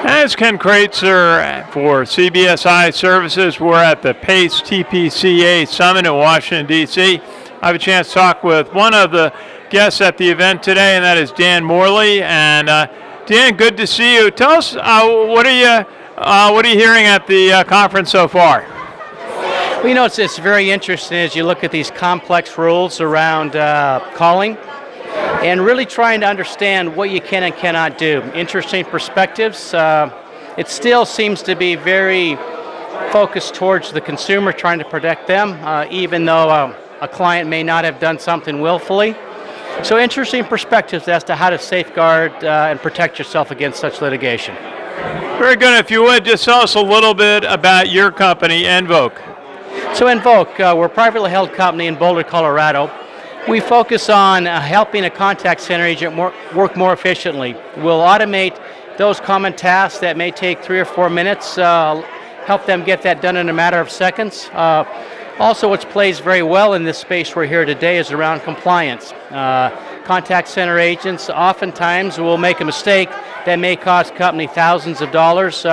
As Ken Kreitzer for CBSI Services, we're at the PACE TPCA Summit in Washington, D.C. I have a chance to talk with one of the guests at the event today, and that is Dan Morley. And Dan, good to see you. Tell us, what are you hearing at the conference so far? Well, you know, it's very interesting as you look at these complex rules around calling and really trying to understand what you can and cannot do. Interesting perspectives. It still seems to be very focused towards the consumer, trying to protect them, even though a client may not have done something willfully. So interesting perspectives as to how to safeguard and protect yourself against such litigation. Very good. If you would, just tell us a little bit about your company, nVoq. So nVoq, we're a privately held company in Boulder, Colorado. We focus on helping a contact center agent work more efficiently. We'll automate those common tasks that may take 3 or 4 minutes, help them get that done in a matter of seconds. Also, what plays very well in this space we're here today is around compliance. Contact center agents oftentimes will make a mistake that may cost the company thousands of dollars.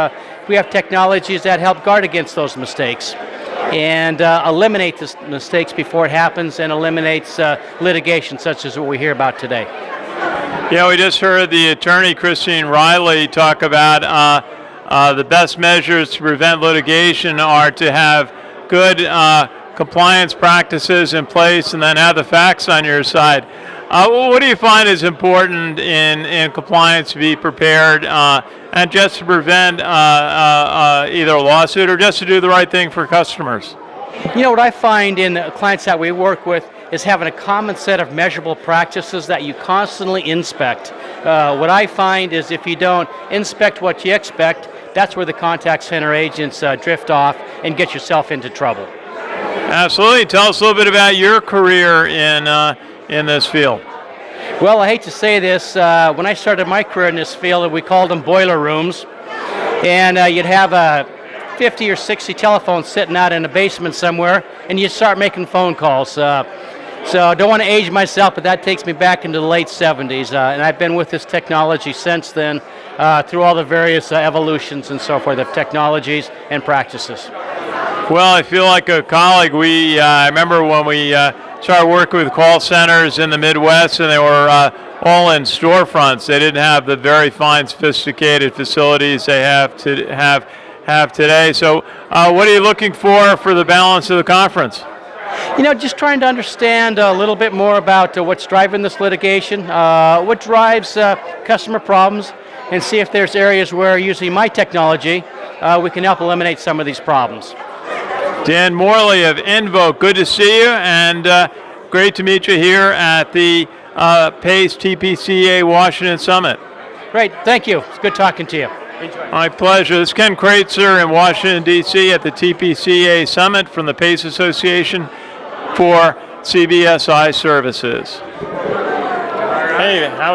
We have technologies that help guard against those mistakes and eliminate the mistakes before it happens, and eliminates litigation such as what we hear about today. Yeah, we just heard the attorney, Christine Riley, talk about the best measures to prevent litigation are to have good compliance practices in place and then have the facts on your side. What do you find is important in compliance to be prepared and just to prevent either a lawsuit or just to do the right thing for customers? You know, what I find in the clients that we work with is having a common set of measurable practices that you constantly inspect. What I find is if you don't inspect what you expect, that's where the contact center agents drift off and get yourself into trouble. Absolutely. Tell us a little bit about your career in this field. Well, I hate to say this, when I started my career in this field, we called them boiler rooms, and you'd have 50 or 60 telephones sitting out in a basement somewhere, and you'd start making phone calls. So I don't want to age myself, but that takes me back into the late 70s, and I've been with this technology since then, through all the various evolutions and so forth of technologies and practices. Well, I feel like a colleague. I remember when we started working with call centers in the Midwest, and they were all in storefronts. They didn't have the very fine, sophisticated facilities they have today. So what are you looking for the balance of the conference? You know, just trying to understand a little bit more about what's driving this litigation, what drives customer problems, and see if there's areas where using my technology we can help eliminate some of these problems. Dan Morley of nVoq, good to see you, and great to meet you here at the PACE TPCA Washington Summit. Great, thank you. It's good talking to you. Enjoy. My pleasure. This is Ken Kreitzer in Washington, D.C. at the TPCA Summit from the PACE Association for CBSI Services. Hey, how